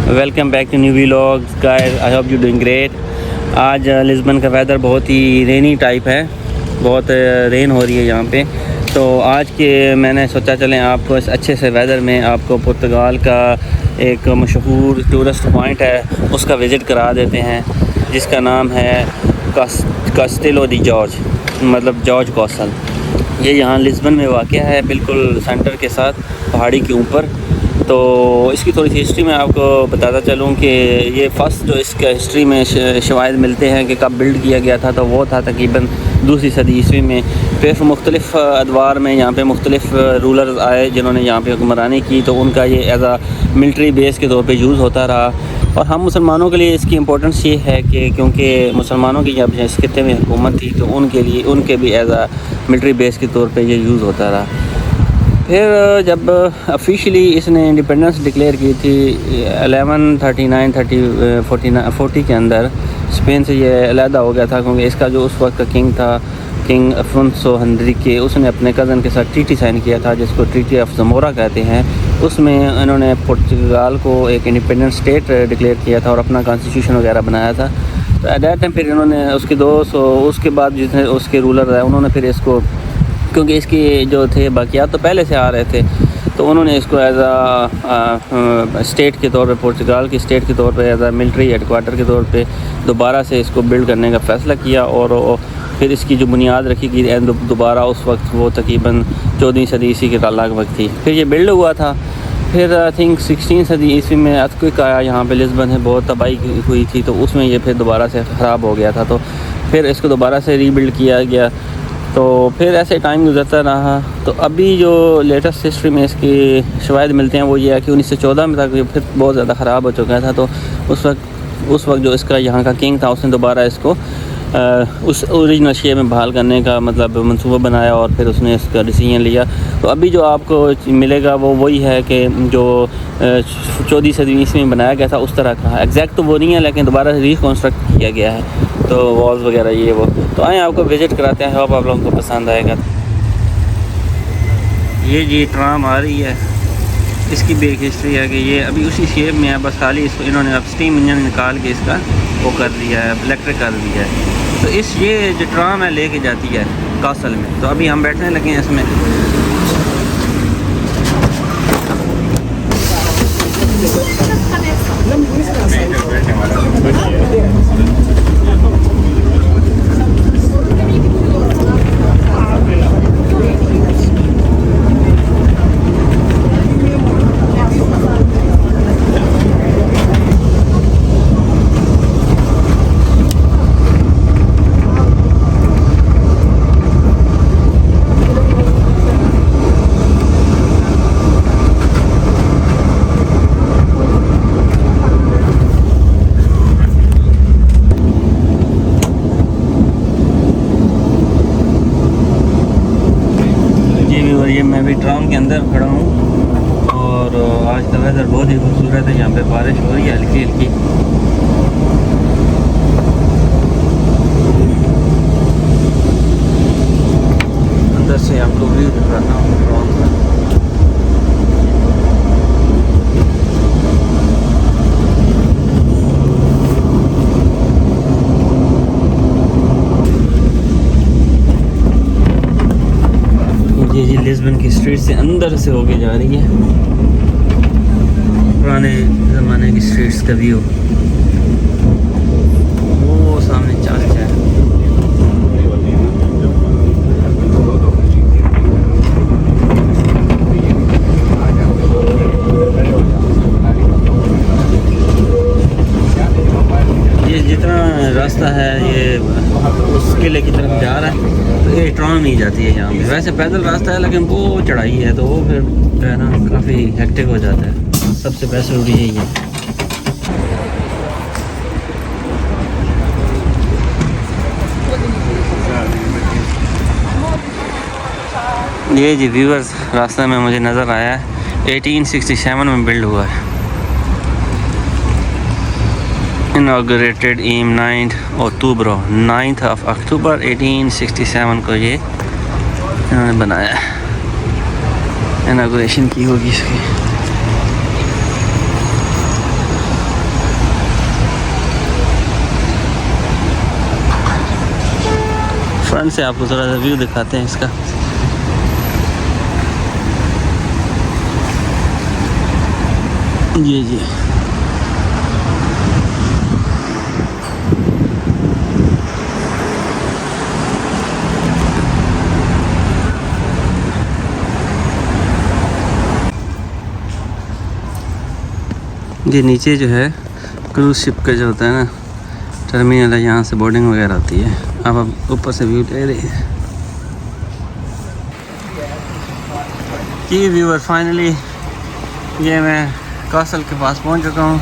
Welcome back to new vlogs guys, I hope you doing great. आज Lisbon का weather बहुत ही रेनी type है, बहुत रेन हो रही है यहाँ पे। तो आज के मैंने सोचा चलें आपको इस अच्छे से वेदर में आपको पुर्तगाल का एक मशहूर टूरिस्ट पॉइंट है उसका विज़िट करा देते हैं, जिसका नाम है कास्टेलो डी जॉर्ज, मतलब जॉर्ज कॉसल। ये यहाँ लिस्बन में वाक़या है, बिल्कुल सेंटर के साथ पहाड़ी के ऊपर। तो इसकी थोड़ी सी हिस्ट्री मैं आपको बताता चलूँ कि ये फ़र्स्ट जो इसका हिस्ट्री में शवाहिद मिलते हैं कि कब बिल्ड किया गया था, तो वो था तकरीबन 2री सदी ईस्वी में। फिर मुख्तलिफ़ अदवार में यहाँ पे मुख्तलिफ़ रूलर्स आए जिन्होंने यहाँ पे हुक्मरानी की, तो उनका ये एज़ आ मिलिट्री बेस के तौर पे यूज़ होता रहा। और हम मुसलमानों के लिए इसकी इम्पोर्टेंस ये है कि क्योंकि मुसलमानों की जब इस खित्ते में हुकूमत थी तो उनके लिए उनके भी एज़ आ मिलिट्री बेस के तौर पे ये यूज़ होता रहा। फिर जब ऑफिशियली इसने इंडिपेंडेंस डिक्लेयर की थी 1139-40 के अंदर, स्पेन से ये अलहदा हो गया था, क्योंकि इसका जो उस वक्त का किंग था, किंग अफोंसो हेनरिके, उसने अपने कज़न के साथ ट्रीटी साइन किया था जिसको ट्रीटी ऑफ ज़मोरा कहते हैं। उसमें इन्होंने पुर्तगाल को एक इंडिपेंडेंट स्टेट डिक्लेयर किया था और अपना कॉन्स्टिट्यूशन वगैरह बनाया था। तो एट दैट टाइम फिर इन्होंने उसके बाद जितने उसके रूलर रहे उन्होंने फिर इसको, क्योंकि इसकी जो थे बाकियात तो पहले से आ रहे थे, तो उन्होंने इसको एज आ स्टेट के तौर पे, पुर्तगाल की स्टेट के तौर पे, एज आ मिलिट्री हेडक्वार्टर के तौर पे दोबारा से इसको बिल्ड करने का फ़ैसला किया। और फिर इसकी जो बुनियाद रखी गई दोबारा, उस वक्त वो तकरीबन 14वीं सदी ईस्वी के लगभग थी। फिर ये बिल्ड हुआ था। फिर आई थिंक 16वीं सदी ईस्वी में अर्थक्वेक आया यहाँ पे लिस्बन है, बहुत तबाही हुई थी, तो उसमें ये फिर दोबारा से ख़राब हो गया था। तो फिर इसको दोबारा से रीबिल्ड किया गया। तो फिर ऐसे टाइम गुजरता रहा। तो अभी जो लेटेस्ट हिस्ट्री में इसकी शवाहिद मिलते हैं वो ये है कि 1914 में तक फिर बहुत ज़्यादा ख़राब हो चुका था। तो उस वक्त जो इसका यहाँ का किंग था उसने दोबारा इसको उस ओरिजिनल शेप में बहाल करने का मतलब मंसूबा बनाया और फिर उसने इसका डिसीजन लिया। तो अभी जो आपको मिलेगा वो वही है कि जो 14वीं सदी ईस्वी में बनाया गया था उस तरह का। एग्जैक्ट तो वो नहीं है, लेकिन दोबारा से रिकन्स्ट्रक्ट किया गया है, तो वॉल्स वगैरह ये वो। तो आए आपको विज़िट कराते हैं, होप आप लोगों को पसंद आएगा। ये जी ट्राम आ रही है, इसकी भी एक हिस्ट्री है कि ये अभी उसी शेप में है, बस खाली इसको इन्होंने अब स्टीम इंजन निकाल के इसका वो कर दिया है, इलेक्ट्रिक कर दिया है। तो ये जो ट्राम है लेके जाती है कासल में। तो अभी हम बैठने लगे हैं इसमें। मैं भी ट्राम के अंदर खड़ा हूँ और आज का वेदर बहुत ही खूबसूरत है। यहाँ पे बारिश हो रही है हल्की हल्की। अंदर से आपको व्यू दिखाता हूँ ट्राम का। ये लिस्बन की स्ट्रीट से अंदर से होके जा रही है, पुराने ज़माने की स्ट्रीट्स का व्यू। वो सामने चर्च है। ये जितना रास्ता है ये उस किले की तरफ जा रहा है, तो ये ट्राम नहीं जाती है यहाँ पे। वैसे पैदल रास्ता है लेकिन वो चढ़ाई है, तो वो फिर जो है ना काफ़ी हेक्टिक हो जाता है। सबसे बेस्ट रूट यही है। ये जी व्यूअर्स रास्ता में मुझे नज़र आया है, 1867 में बिल्ड हुआ है। Inaugurated in 9th of October 1867 को ये इन्होंने बनाया है, इनाग्रेशन की होगी इसकी। फ्रंट से आपको थोड़ा सा व्यू दिखाते हैं इसका। जी जी ये नीचे जो है क्रूज़ शिप का जो होता है ना टर्मिनल है, यहाँ से बोर्डिंग वगैरह होती है। अब ऊपर से व्यू ले रहे हैं कि व्यूअर फाइनली ये मैं कासल के पास पहुंच चुका हूँ।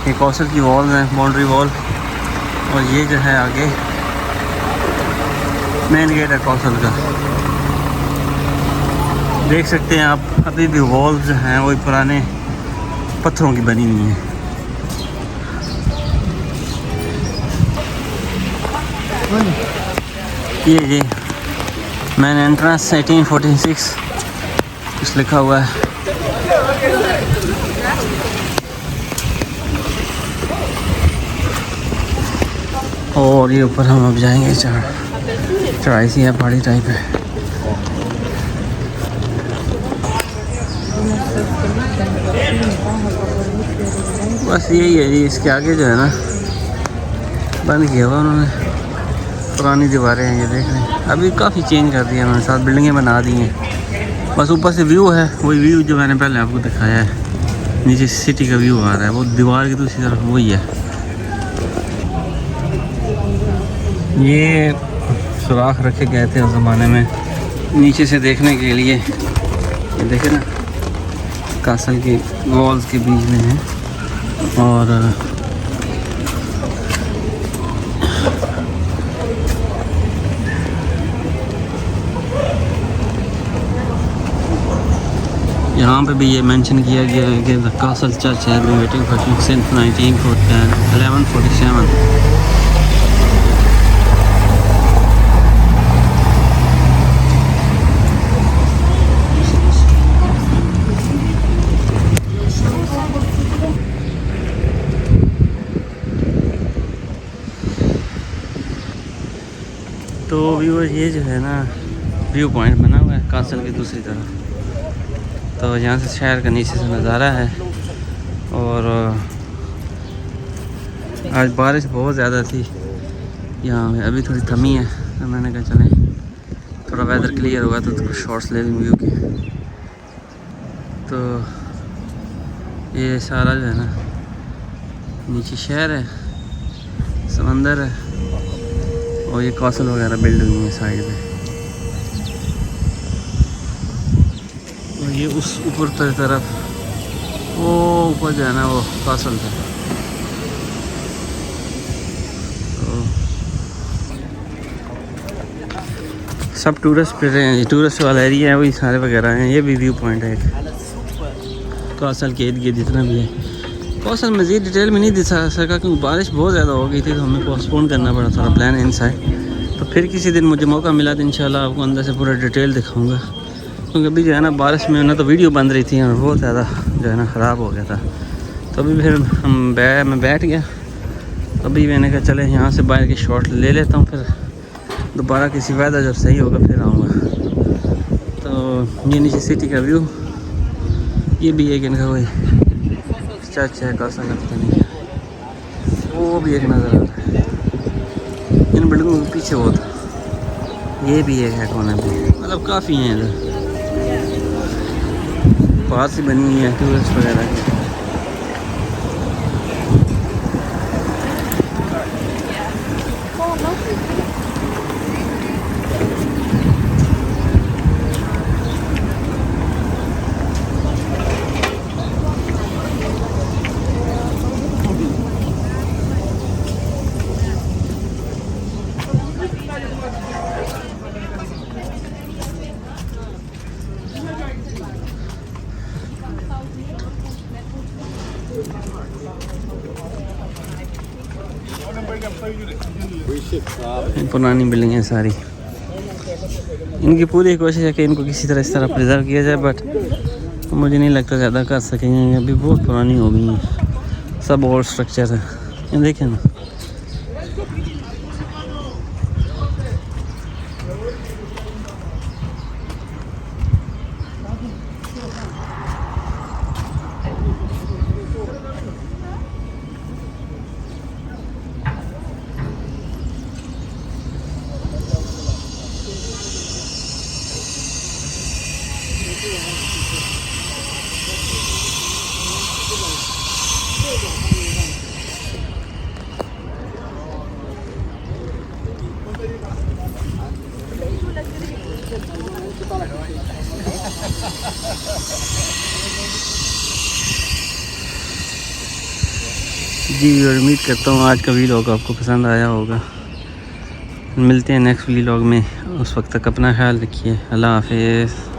ये कासल की वॉल है, बाउंड्री वॉल, और ये जो है आगे मेन गेट है कासल का। देख सकते हैं आप अभी भी वॉल्स जो हैं वही पुराने पत्थरों की बनी हुई हैं। ये जी मैन एंट्रेंस 1846 कुछ लिखा हुआ है। और ये ऊपर हम अब जाएंगे, चढ़ाई सी है, पहाड़ी टाइप है। बस यही है जी, इसके आगे जो है ना बंद किया हुआ उन्होंने, पुरानी दीवारें हैं ये देख रहे हैं। अभी काफ़ी चेंज कर दिया उन्होंने, साथ बिल्डिंगें बना दी हैं। बस ऊपर से व्यू है, वही व्यू जो मैंने पहले आपको दिखाया है। नीचे सिटी का व्यू आ रहा है, वो दीवार की दूसरी तरफ वही है। ये सुराख रखे गए थे उस ज़माने में नीचे से देखने के लिए। ये देखे ना कासल के वॉल्स के बीच में है, और यहाँ पे भी ये मेंशन किया गया है कि the castle church has been waiting for since 1147। तो व्यूअर ये जो है ना व्यू पॉइंट बना हुआ है कासल की दूसरी तरफ। तो यहाँ से शहर का नीचे से नज़ारा है। और आज बारिश बहुत ज़्यादा थी यहाँ पे, अभी थोड़ी थमी है, तो मैंने कहा चलें थोड़ा वेदर क्लियर होगा तो थोड़ा शॉर्ट्स ले लूँ व्यू के। तो ये सारा जो है ना नीचे शहर है, समंदर है, और ये कासल वगैरह बिल्ड हुई है साइड में। और ये उस ऊपर तरफ वो ऊपर जो है ना वो कासल था। तो सब टूरिस्ट फिर रहे हैं, टूरिस्ट वाला एरिया है, वही सारे वगैरह हैं। ये भी व्यू पॉइंट है कासल के इर्द गिर्द जितना भी है। कासल मज़ीद डिटेल में नहीं दिखा सका क्योंकि बारिश बहुत ज़्यादा हो गई थी, तो हमें पोस्टपोन करना पड़ा थोड़ा प्लान इनसाइड। तो फिर किसी दिन मुझे मौका मिला तो इंशाल्लाह आपको अंदर से पूरा डिटेल दिखाऊंगा, क्योंकि अभी जो है ना बारिश में ना तो वीडियो बंद रही थी और बहुत ज़्यादा जो है ना ख़राब हो गया था। तो अभी फिर मैं बैठ गया। अभी मैंने कहा चले यहाँ से बाहर की शॉट ले लेता हूँ, फिर दोबारा किसी वेदर जब सही होगा फिर आऊँगा। तो ये नीचे सिटी का व्यू, ये भी एक इनका कोई चर्च है कासल का, पता नहीं, वो भी एक नज़र आ रहा है इन बिल्डिंगों के पीछे। वो था ये भी एक है कोने पे, मतलब काफ़ी हैं इधर, बाहर से बनी हुई है टूरिस्ट वगैरह की। पुरानी बिल्डिंग है सारी, इनकी पूरी कोशिश है कि इनको किसी तरह इस तरह प्रिजर्व किया जाए, बट मुझे नहीं लगता ज़्यादा कर सकेंगे, अभी बहुत पुरानी हो गई हैं, सब ओल्ड स्ट्रक्चर है। ये देखें ना, जी और उम्मीद करता हूँ आज का व्लॉग आपको पसंद आया होगा। मिलते हैं नेक्स्ट व्लॉग में, उस वक्त तक अपना ख्याल रखिए। अल्लाह हाफिज़।